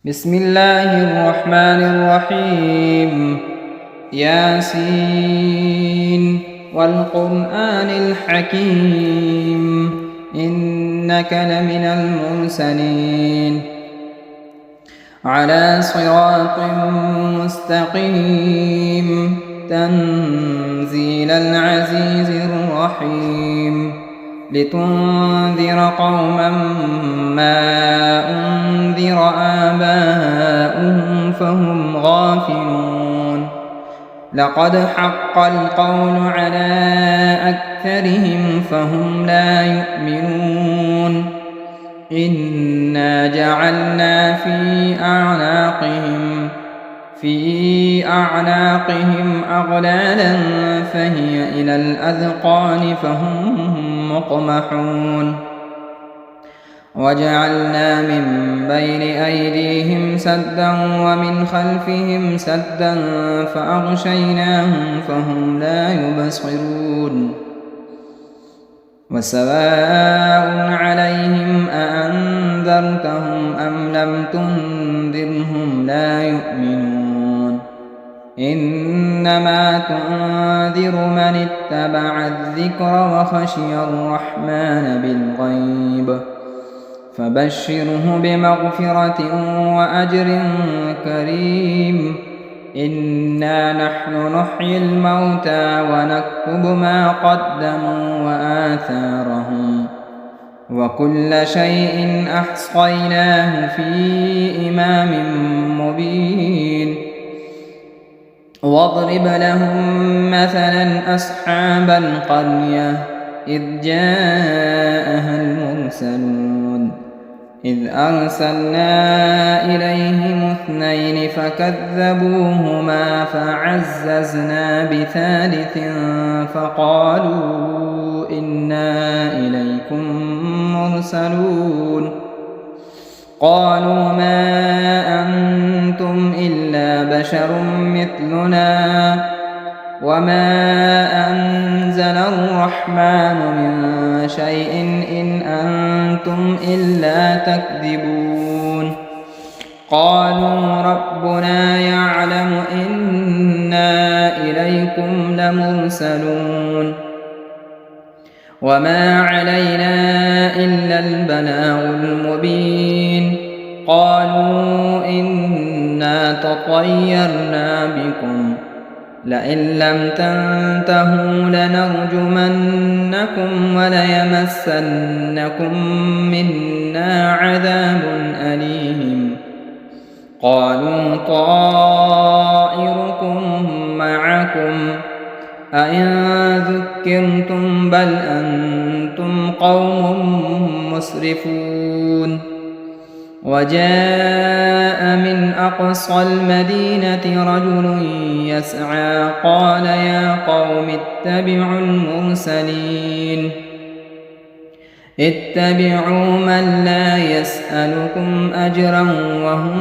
بسم الله الرحمن الرحيم. ياسين والقرآن الحكيم إنك لمن المرسلين على صراط مستقيم تنزيل العزيز الرحيم لتنذر قوما ما أنذر آباؤهم فهم غافلون لقد حق القول على أكثرهم فهم لا يؤمنون إنا جعلنا في أعناقهم أغلالا فهي إلى الأذقان فهم مقمحون وجعلنا من بين أيديهم سدا ومن خلفهم سدا فأغشيناهم فهم لا يبصرون وسواء عليهم أأنذرتهم أم لم تنذرهم لا يؤمنون إنما تنذر من اتبع الذكر وخشي الرحمن بالغيب فبشره بمغفرة وأجر كريم إنا نحن نحيي الموتى ونكتب ما قدموا وآثارهم وكل شيء أحصيناه في إمام مبين واضرب لهم مثلا أصحاب القرية إذ جاءها المرسلون إذ أرسلنا إليهم اثنين فكذبوهما فعززنا بثالث فقالوا إنا إليكم مرسلون قالوا ما أنتم إلا بشر مثلنا وما أنزل الرحمن من شيء إن أنتم إلا تكذبون قالوا ربنا يعلم إنا إليكم لمرسلون وما علينا إلا البلاغ المبين قالوا إنا تطيرنا بكم لئن لم تنتهوا لنرجمنكم وليمسنكم منا عذاب أليم قالوا طائركم معكم أئن ذكرتم بل أنتم قوم مسرفون وجاء من أقصى المدينة رجل يسعى قال يا قوم اتبعوا المرسلين اتبعوا من لا يسألكم أجرا وهم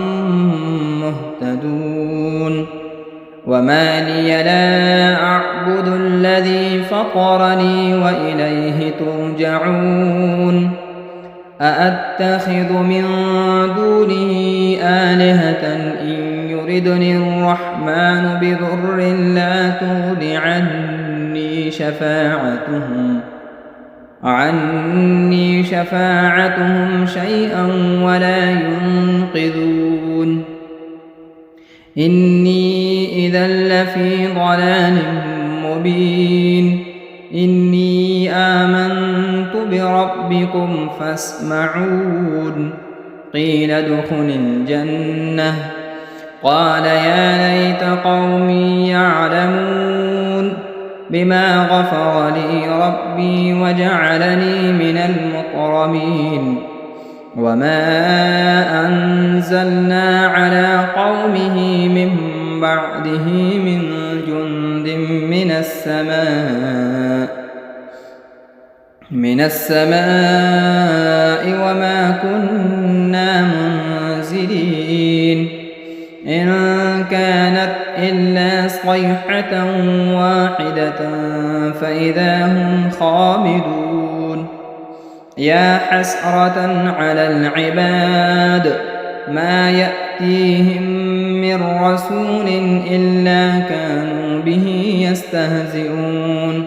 مهتدون وما لي لا أعبد الذي فطرني وإليه ترجعون أأتخذ من دونه آلهة إن يردني الرحمن بضر لا تغن عني شفاعتهم شيئا ولا ينقذون إني إذا لفي ضلال مبين إني آمنت بربكم فاسمعون قيل ادخل الجنة قال يا ليت قومي يعلمون بما غفر لي ربي وجعلني من المكرمين وما أنزلنا على قومه من بعده من جند من السماء وما كنا منزلين إن كانت إلا صيحة واحدة فإذا هم خامدون يا حسرة على العباد ما يأتيهم من رسول إلا كانوا به يستهزئون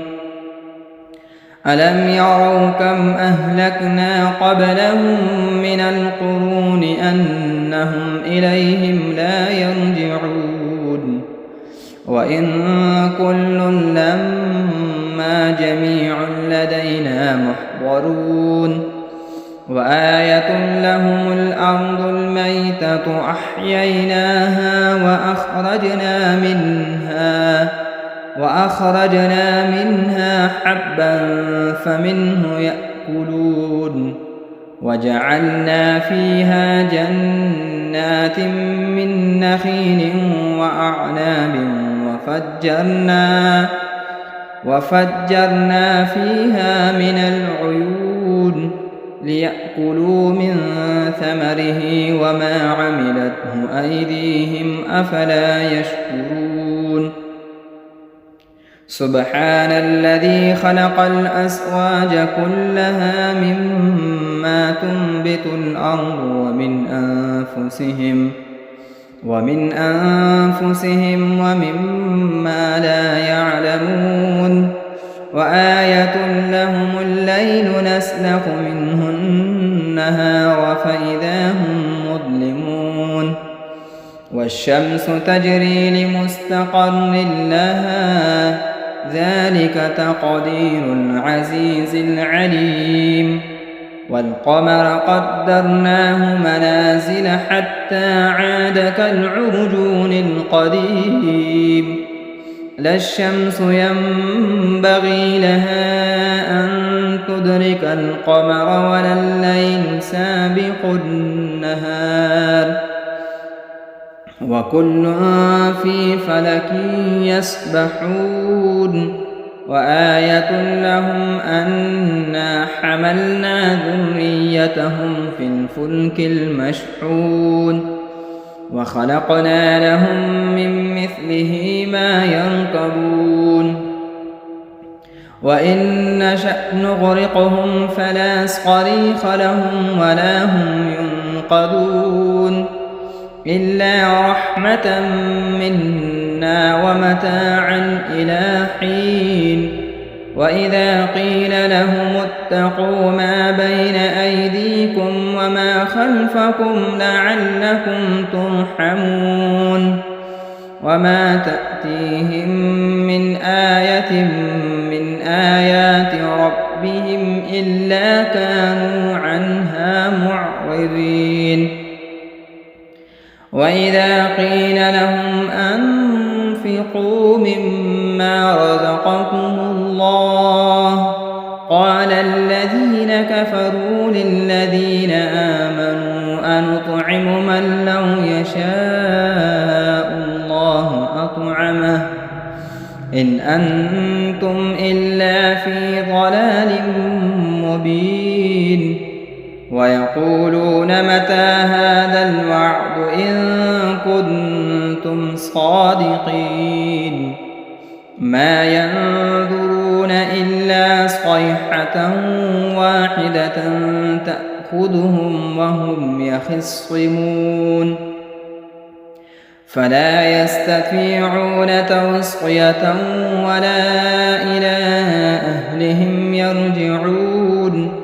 ألم يروا كم أهلكنا قبلهم من القرون أنهم إليهم لا يرجعون وإن كل لما جميع لدينا محضرون وآية لهم الأرض الميتة أحييناها وأخرجنا منها حبا فمنه يأكلون وجعلنا فيها جنات من نخيل وأعناب وفجرنا فيها من العيون ليأكلوا من ثمره وما عملته أيديهم أفلا يشكرون سبحان الذي خلق الأزواج كلها مما تنبت الأرض ومن أنفسهم ومما لا يعلمون وآية لهم الليل نسلخ منه النهار فإذا هم مظلمون والشمس تجري لمستقر لها ذلك تقدير العزيز العليم والقمر قدرناه منازل حتى عاد كالعرجون القديم لا الشمس ينبغي لها أن تدرك القمر ولا الليل سابق النهار وكل في فلك يسبحون وآية لهم أنا حملنا ذريتهم في الفلك المشحون وخلقنا لهم من مثله ما يركبون وإن نشأ نغرقهم فلا صريخ لهم ولا هم ينقذون إلا رحمة منا ومتاعا إلى حين وإذا قيل لهم اتقوا ما بين أيديكم وما خلفكم لعلكم ترحمون وما تأتيهم من آية من آيات ربهم إلا كانوا عنها معرضين وإذا قيل لهم أنفقوا مما رزقكم الله قال الذين كفروا للذين آمنوا أنطعم من لو يشاء الله أطعمه إن أنتم إلا في ضلال مبين ويقولون متى هذا الوعد إن كنتم صادقين ما ينظرون إلا صيحة واحدة تأخذهم وهم يخصمون فلا يستطيعون توصية ولا إلى أهلهم يرجعون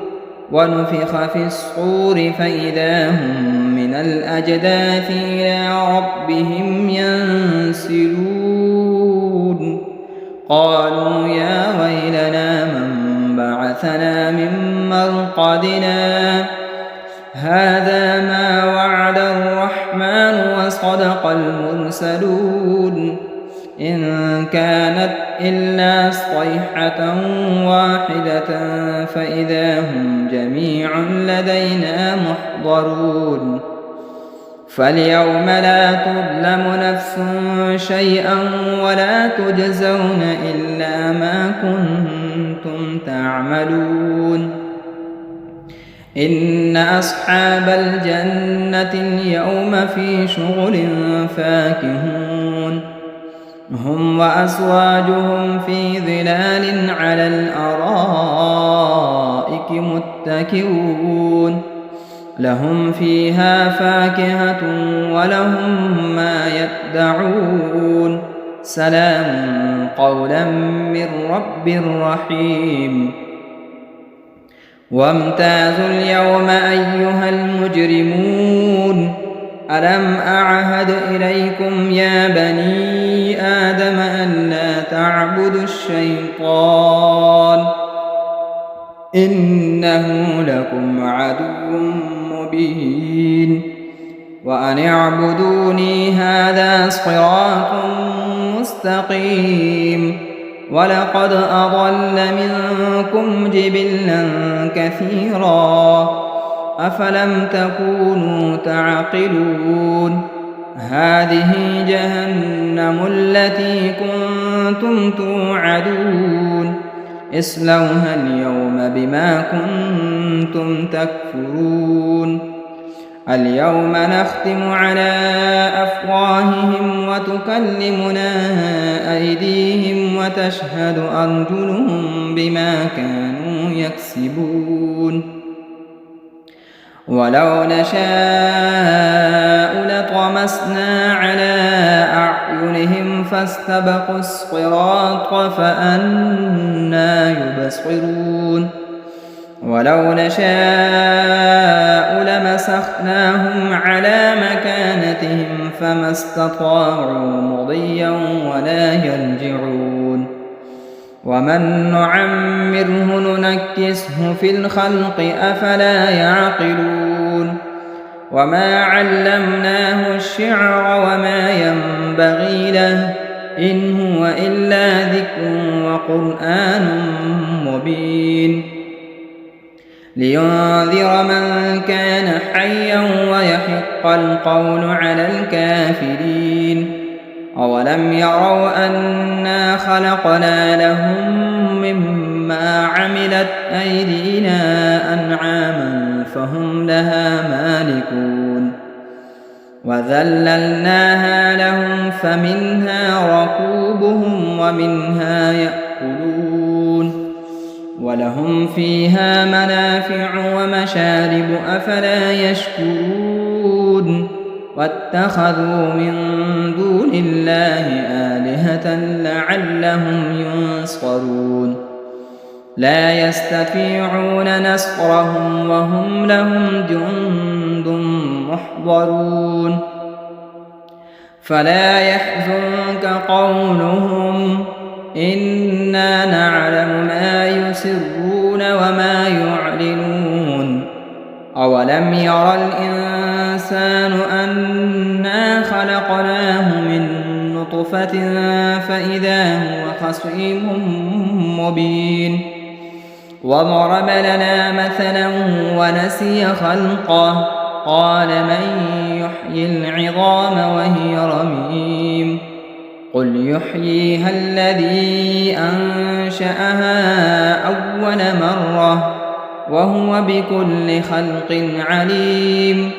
ونفخ في الصور فإذا هم من الأجداث إلى ربهم ينسلون قالوا يا ويلنا من بعثنا من مرقدنا هذا ما وعد الرحمن وصدق المرسلون إن كانت إلا صيحة واحدة فإذا هم جميع لدينا محضرون فاليوم لا تظلم نفس شيئا ولا تجزون إلا ما كنتم تعملون إن أصحاب الجنة اليوم في شغل فاكهون هم وأزواجهم في ظلال على الأرائك متكئون لهم فيها فاكهة ولهم ما يدعون سلام قولا من رب رحيم وامتازوا اليوم أيها المجرمون ألم أعهد إليكم يا بني آدم أن لا تعبدوا الشيطان إنه لكم عدو مبين وأن اعبدوني هذا صراط مستقيم ولقد أضل منكم جبلا كثيرا أفلم تكونوا تعقلون هذه جهنم التي كنتم توعدون اصلوها اليوم بما كنتم تكفرون اليوم نختم على أفواههم وتكلمنا أيديهم وتشهد أرجلهم بما كانوا يكسبون ولو نشاء لطمسنا على أعينهم فاستبقوا الصراط فأنى يبصرون ولو نشاء لمسخناهم على مكانتهم فما استطاعوا مضيا ولا يرجعون ومن نعمره ننكسه في الخلق أفلا يعقلون وما علمناه الشعر وما ينبغي له إن هو إلا ذكر وقرآن مبين لينذر من كان حيا ويحق القول على الكافرين أولم يروا أنا خلقنا لهم مما عملت أيدينا أنعاما فهم لها مالكون وذللناها لهم فمنها ركوبهم ومنها يأكلون ولهم فيها منافع ومشارب أفلا يشكرون واتخذوا من دون الله آلهة لعلهم ينصرون لا يستطيعون نصرهم وهم لهم جند محضرون فلا يحزنك قولهم إنا نعلم ما يسرون وما يعلنون أولم ير الإنسان أنا خلقناه من نطفة فإذا هو خصيم مبين وضرب لنا مثلا ونسي خلقه قال من يحيي العظام وهي رميم قل يحييها الذي أنشأها أول مرة وهو بكل خلق عليم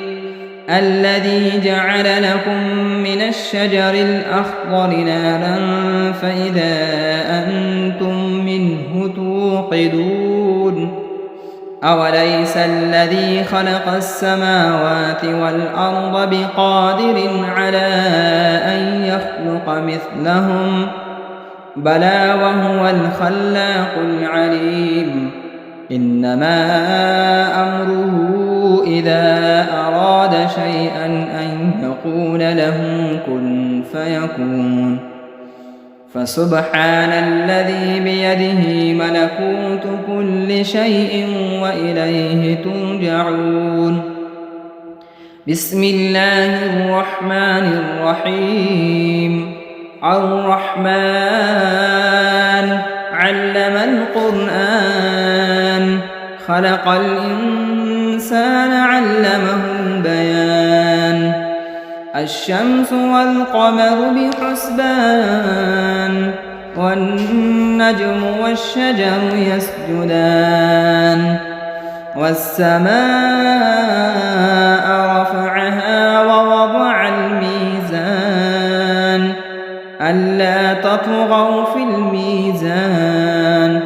الذي جعل لكم من الشجر الأخضر نارا فإذا أنتم منه توقدون أوليس الذي خلق السماوات والأرض بقادر على أن يخلق مثلهم بلى وهو الخلاق العليم إنما أمره إذا أراد شيئا أن يقول له كن فيكون فسبحان الذي بيده ملكوت كل شيء وإليه ترجعون بسم الله الرحمن الرحيم الرحمن علم القرآن خلق الإنسان علمه البيان الشمس والقمر بحسبان والنجم والشجر يسجدان والسماء رفعها ووضع الميزان ألا تطغوا في الميزان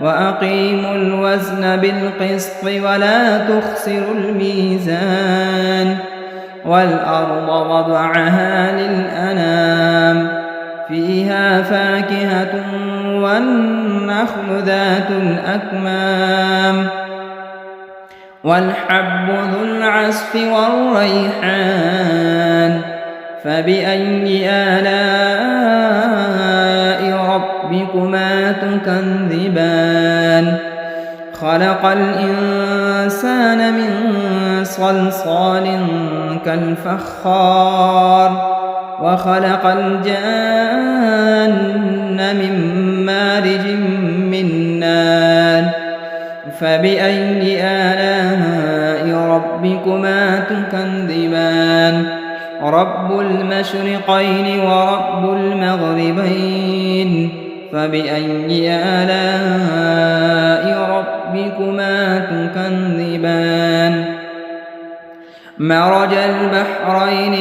وأقيموا الوزن بالقسط ولا تخسروا الميزان والأرض وضعها للأنام فيها فاكهة والنخل ذات الأكمام والحب ذو العصف والريحان فبأي آلاء ربكما تكذبان خلق الإنسان من صلصال كالفخار وخلق الجان من مارج من نار فبأي آلاء ربكما تكذبان رب المشرقين ورب المغربين فبأي آلاء ربكما تكذبان مرج البحرين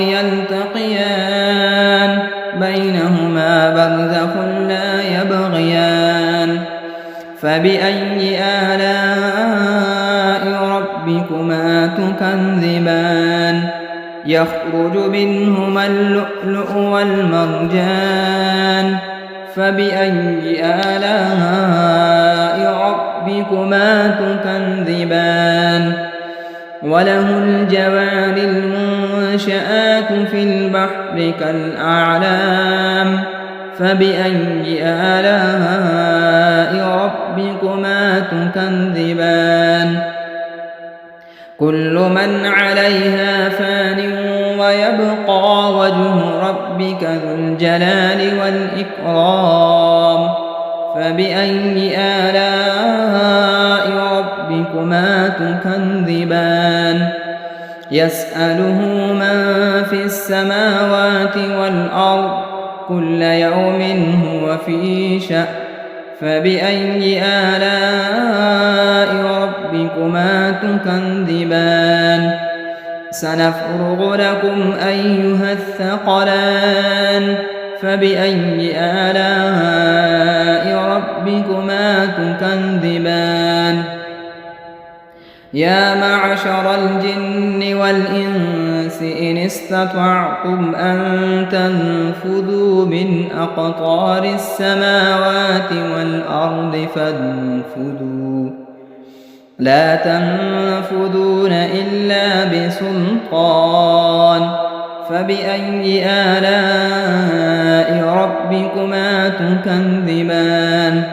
يلتقيان بينهما برزخ لا يبغيان فبأي آلاء ربكما تكذبان يخرج منهما اللؤلؤ والمرجان فبأي آلاء ربكما تكذبان وله الجوار المنشآت في البحر كالأعلام فبأي آلاء ربكما تكذبان كل من عليها فان ويبقى وجه ربك ذو الجلال والإكرام فبأي آلاء ربكما تكذبان يسأله من في السماوات والأرض كل يوم هو في شأن فبأي آلاء ربكما تكذبان سنفرغ لكم أيها الثقلان فبأي آلاء ربكما تكذبان يا معشر الجن والإنس إن استطعتم أن تنفذوا من أقطار السماوات والأرض فانفذوا لا تنفذون إلا بسلطان فبأي آلاء ربكما تكذبان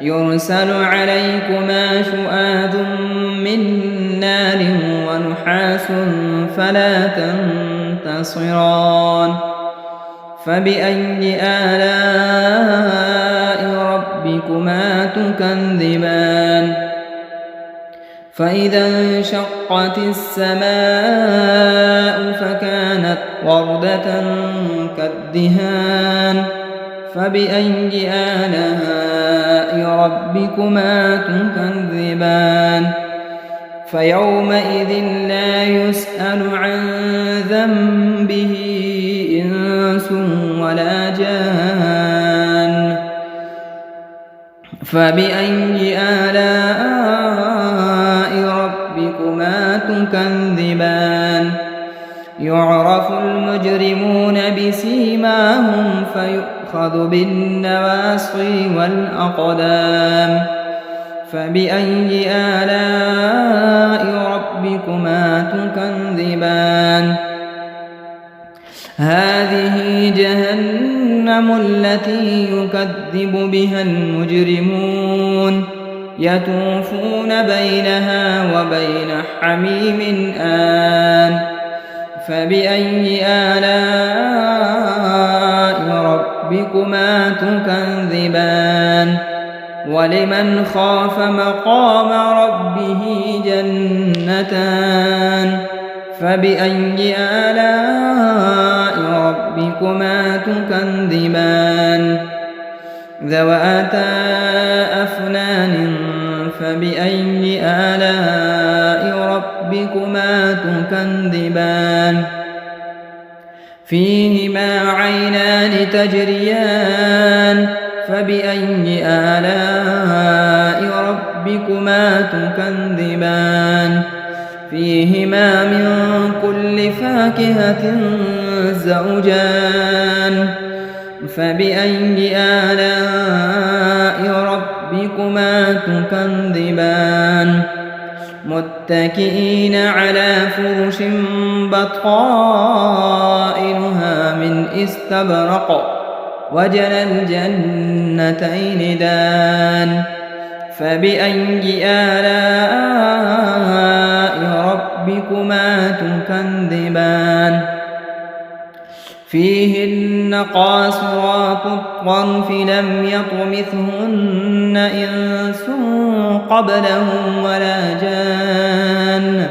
يرسل عليكما شؤاد من نار ونحاس فلا تنتصران فبأي آلاء ربكما تكذبان فإذا انشقت السماء فكانت وردة كالدهان فبأي آلاء ربكما تكذبان فيومئذ لا يسأل عن ذنبه إنس ولا جان فبأي آلاء ربكما تكذبان يعرف المجرمون بسيماهم فيؤخذ بالنواصي والأقدام فبأي آلاء ربكما تكذبان هذه جهنم التي يكذب بها المجرمون يطوفون بينها وبين حميم آن فبأي آلاء ربكما تكذبان ولمن خاف مقام ربه جنتان فبأي آلاء ربكما تكذبان ذواتا أفنان فبأي آلاء ربكما تكذبان فيهما عينان تجريان فبأي آلاء ربكما تكذبان فيهما من كل فاكهة زوجان فبأي آلاء ربكما تكذبان متكئين على فرش بطائنها من استبرق وجنى الجنتين دان فبأي آلاء ربكما تكذبان فيهن قاصرات الطرف لم يطمثهن إنس قبلهم ولا جان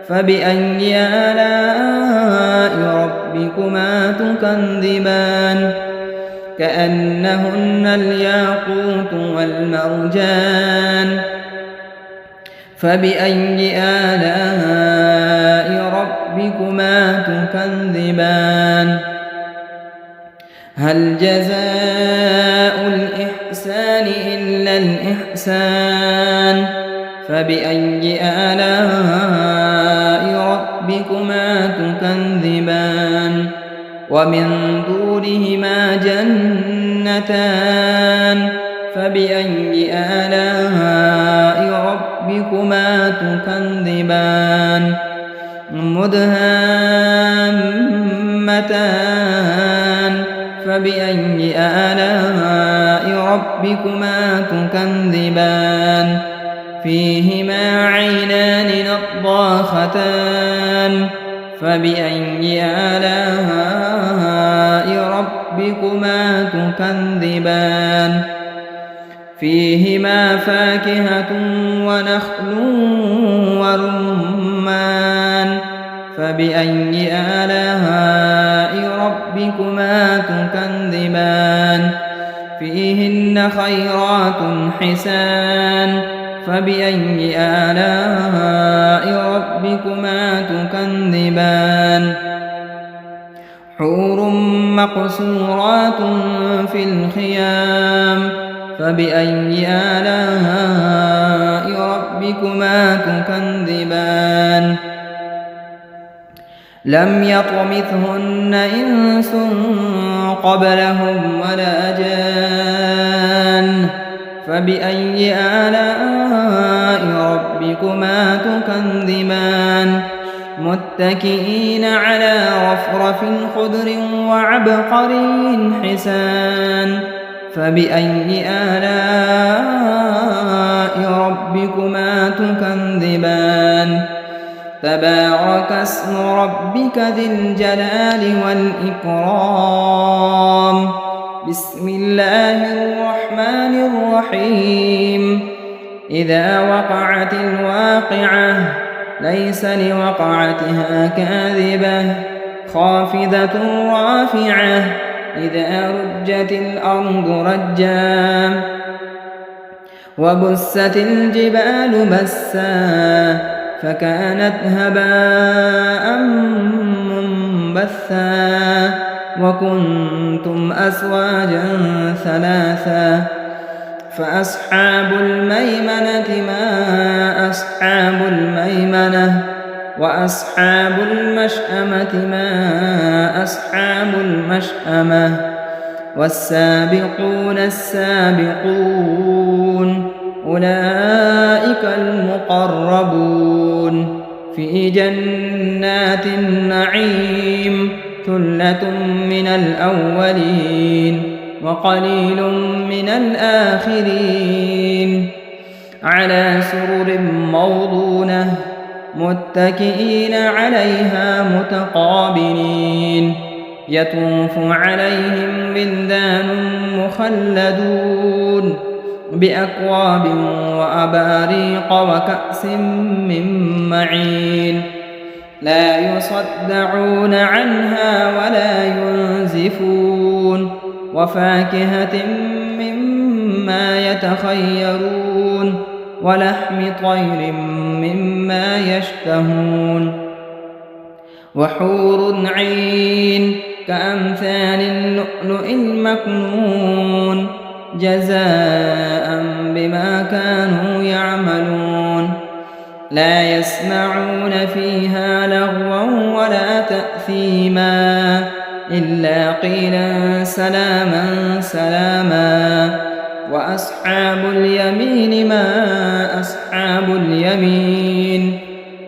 فبأي آلاء ربكما تكذبان كأنهن الياقوت والمرجان فبأي آلاء ربكما تكذبان هل جزاء الإحسان إلا الإحسان فبأي آلاء ربكما تكذبان ومن دونهما جنتان فبأي آلاء ربكما تكذبان مدهامتان فبأي آلاء ربكما تكذبان فيهما عينان نضاختان فبأي آلاء ربكما تكذبان فيهما فاكهة ونخل ورمان فبأي آلاء ربكما تكذبان فيهن خيرات حسان فبأي آلاء ربكما تكذبان حور مقصورات في الخيام فبأي آلاء ربكما تكذبان لم يطمثهن إنس قبلهم ولا جان فبأي آلاء ربكما تكذبان متكئين على رفرف خضر وعبقري حسان فبأي آلاء ربكما تكذبان تبارك اسم ربك ذي الجلال والإكرام بسم الله الرحمن الرحيم إذا وقعت الواقعة ليس لوقعتها كاذبة خافضة رافعة إذا رجت الأرض رجا وبست الجبال بسا فكانت هباء منبثا وكنتم أزواجا ثلاثا فأصحاب الميمنة ما أصحاب الميمنة وأصحاب المشأمة ما أصحاب المشأمة والسابقون السابقون أولئك المقربون في جنات النعيم ثلة من الأولين وقليل من الآخرين على سرر موضونة متكئين عليها متقابلين يطوف عليهم ولدان مخلدون بأكواب وأباريق وكأس من معين لا يصدعون عنها ولا ينزفون وفاكهة مما يتخيرون ولحم طير مما يشتهون وحور عين كأمثال اللؤلؤ المكنون جزاء بما بما كانوا يعملون لا يسمعون فيها لغوا ولا تأثيما إلا قيلا سلاما سلاما وأصحاب اليمين ما أصحاب اليمين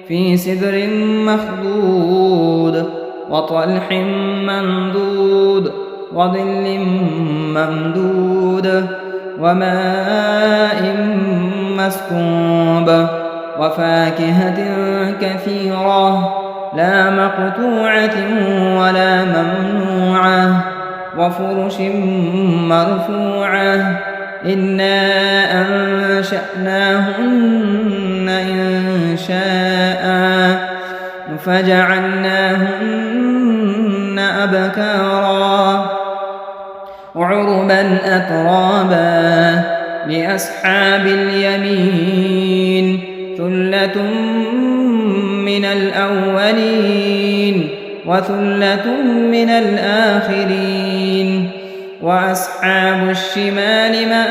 في سدر مخضود وطلح منضود وظل ممدود وماء مسكوب وفاكهة كثيرة لا مقطوعة ولا ممنوعة وفرش مرفوعة إنا أنشأناهن إنشاء فجعلناهن أبكارا عربا أترابا لأصحاب اليمين ثلة من الأولين وثلة من الآخرين وأصحاب الشمال ما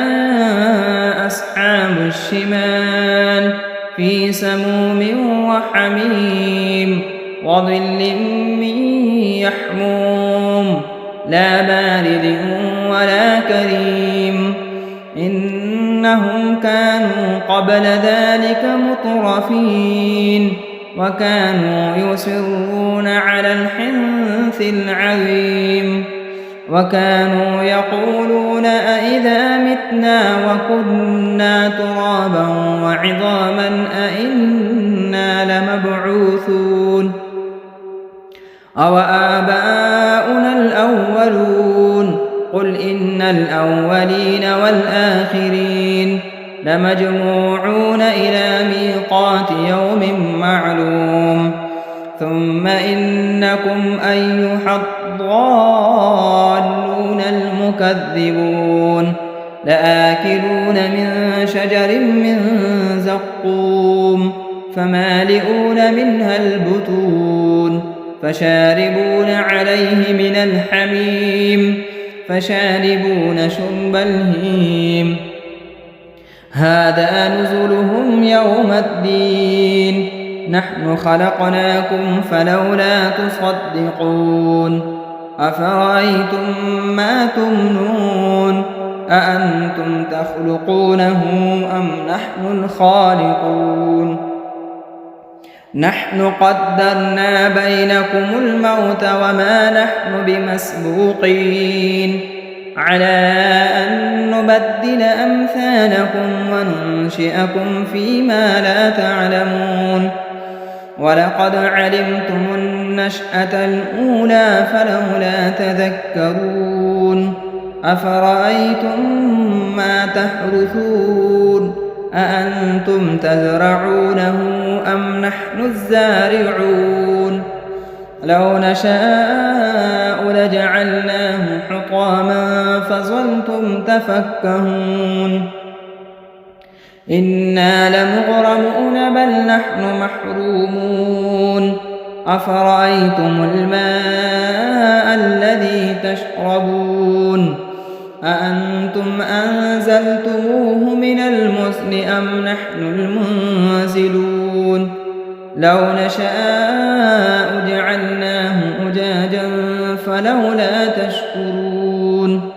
أصحاب الشمال في سموم وحميم وظل من يحموم لا بارد ولا كريم إنهم كانوا قبل ذلك مترفين وكانوا يصرون على الحنث العظيم وكانوا يقولون أئذا متنا وكنا ترابا وعظاما أئنا لمبعوثون أو آباؤنا الأولون قل إن الأولين والآخرين لمجموعون إلى ميقات يوم معلوم ثم إنكم أيها الضالون المكذبون لآكلون من شجر من زقوم فمالئون منها البطون فشاربون عليه من الحميم فشاربون شرب الهيم هذا نزلهم يوم الدين نحن خلقناكم فلولا تصدقون أفرأيتم ما تمنون أأنتم تخلقونه أم نحن الخالقون نحن قدرنا بينكم الموت وما نحن بمسبوقين على أن نبدل أمثالكم وننشئكم فيما لا تعلمون ولقد علمتم النشأة الأولى فلولا تذكرون أفرأيتم ما تحرثون أأنتم تزرعونه أم نحن الزارعون لو نشاء لجعلناه حطاما فظلتم تفكهون إنا لمغرمون بل نحن محرومون أفرأيتم الماء الذي تشربون أأنتم أنزلتموه من المزن أم نحن المنزلون لو نشاء جعلناه أجاجا فلولا تشكرون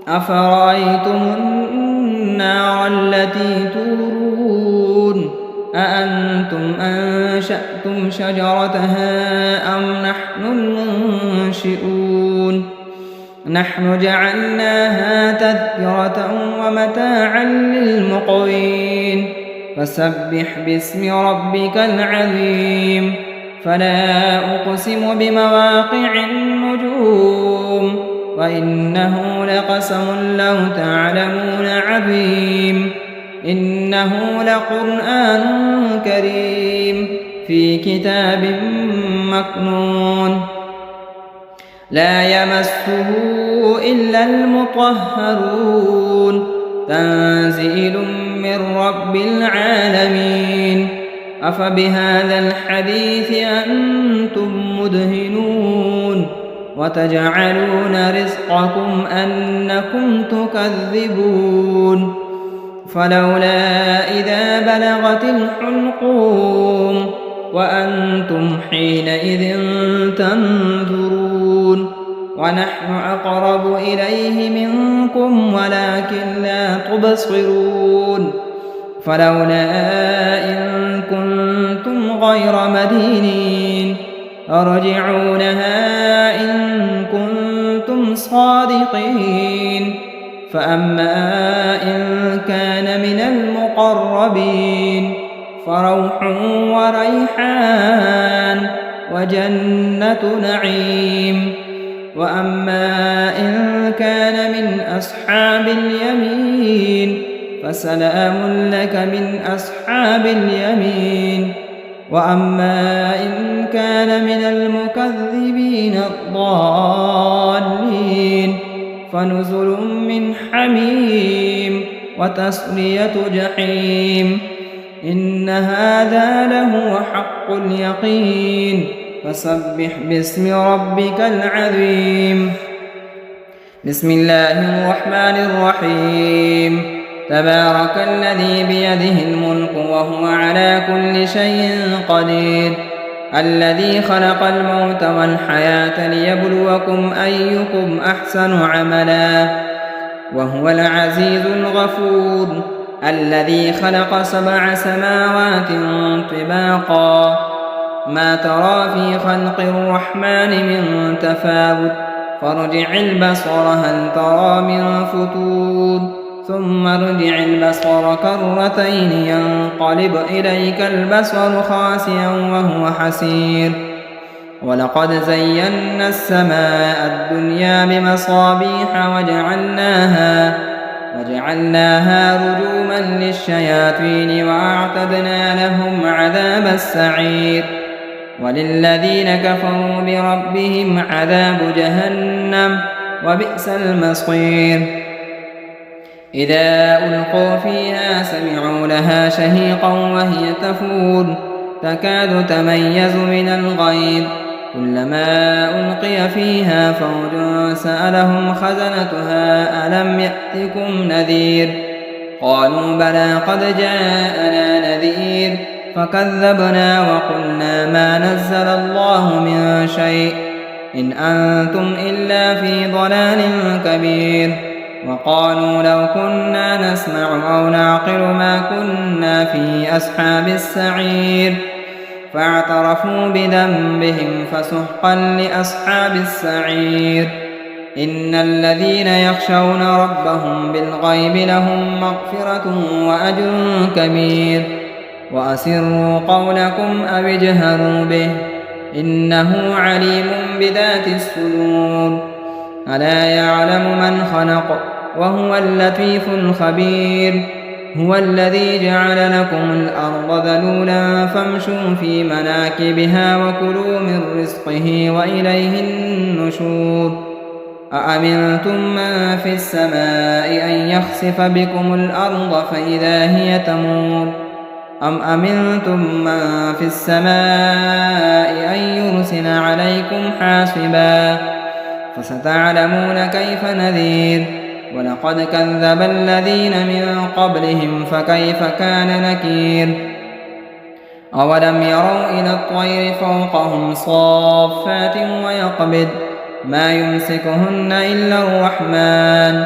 أفرأيتم النار التي تورون أأنتم أنشأتم شجرتها أم نحن المنشئون نحن جعلناها تذكرة ومتاعا للمقوين فسبح باسم ربك العظيم فلا أقسم بمواقع النجوم وإنه لقسم لو تعلمون عظيم إنه لقرآن كريم في كتاب مكنون لا يمسه إلا المطهرون تنزيل من رب العالمين أفبهذا الحديث أنتم مدهنون وتجعلون رزقكم أنكم تكذبون فلولا إذا بلغت الحلقوم وأنتم حينئذ تنظرون ونحن أقرب إليه منكم ولكن لا تبصرون فلولا إن كنتم غير مدينين ترجعونها إن كنتم صادقين فأما إن كان من المقربين فروح وريحان وجنة نعيم وأما إن كان من أصحاب اليمين فسلام لك من أصحاب اليمين وأما إن كان من المكذبين الضالين فنزل من حميم وتصلية جحيم إن هذا لهو حق اليقين فسبح باسم ربك العظيم بسم الله الرحمن الرحيم تبارك الذي بيده الملك وهو على كل شيء قدير الذي خلق الموت والحياة ليبلوكم أيكم أحسن عملا وهو العزيز الغفور الذي خلق 7 سماوات طباقا ما ترى في خلق الرحمن من تفاوت فارجع البصر هل ترى من فتور ثم ارجع البصر كرتين ينقلب إليك البصر خاسئا وهو حسير ولقد زينا السماء الدنيا بمصابيح وجعلناها رجوما للشياطين وأعتدنا لهم عذاب السعير وللذين كفروا بربهم عذاب جهنم وبئس المصير إذا ألقوا فيها سمعوا لها شهيقا وهي تفور تكاد تميز من الغيظ كلما ألقي فيها فوج سألهم خزنتها ألم يأتكم نذير قالوا بلى قد جاءنا نذير فكذبنا وقلنا ما نزل الله من شيء إن أنتم إلا في ضلال كبير وقالوا لو كنا نسمع أو نعقل ما كنا في أصحاب السعير فاعترفوا بذنبهم فسحقا لأصحاب السعير إن الذين يخشون ربهم بالغيب لهم مغفرة وأجر كبير وأسروا قولكم أو اجهروا به إنه عليم بذات الصدور ألا يعلم من خلق وهو اللطيف الخبير هو الذي جعل لكم الأرض ذلولا فامشوا في مناكبها وكلوا من رزقه وإليه النشور أأمنتم من في السماء أن يخسف بكم الأرض فإذا هي تمور أم أمنتم من في السماء أن يرسل عليكم حاصبا فستعلمون كيف نذير ولقد كذب الذين من قبلهم فكيف كان نكير أولم يروا إلى الطير فوقهم صافات ويقبض ما يمسكهن إلا الرحمن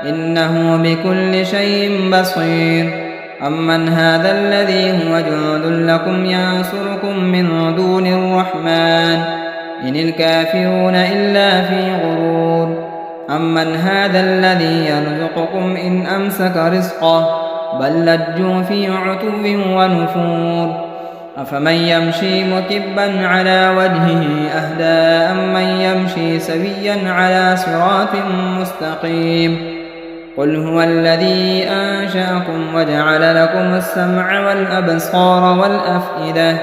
إنه بكل شيء بصير أمن هذا الذي هو جند لكم ينصركم من دون الرحمن إن الكافرون إلا في غرور أمن هذا الذي يرزقكم إن أمسك رزقه بل لجوا في عتو ونفور أفمن يمشي مكبا على وجهه أهدى أمن يمشي سويا على صراط مستقيم قل هو الذي أنشأكم وجعل لكم السمع والأبصار والأفئدة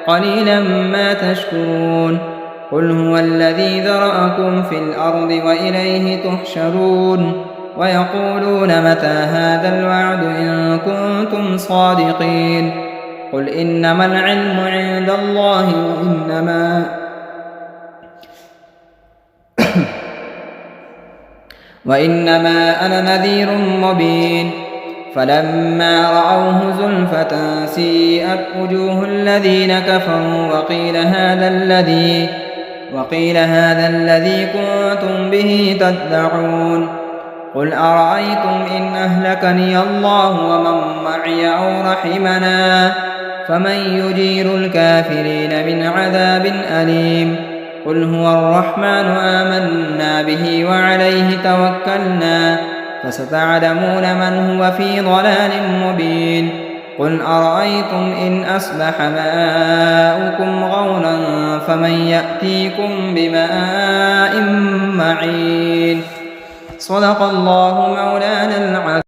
قليلا ما تشكرون قل هو الذي ذرأكم في الأرض وإليه تحشرون ويقولون متى هذا الوعد إن كنتم صادقين قل إنما العلم عند الله وإنما أنا نذير مبين فلما رأوه زلفة سيئت وجوه الذين كفروا وقيل هذا الذي كنتم به تدعون قل أرأيتم إن أهلكني الله ومن معي أو رحمنا فمن يجير الكافرين من عذاب أليم قل هو الرحمن آمنا به وعليه توكلنا فستعلمون من هو في ضلال مبين قل أرأيتم إن أصبح ماؤكم غورا فمن يأتيكم بماء معين صدق الله مولانا العظيم.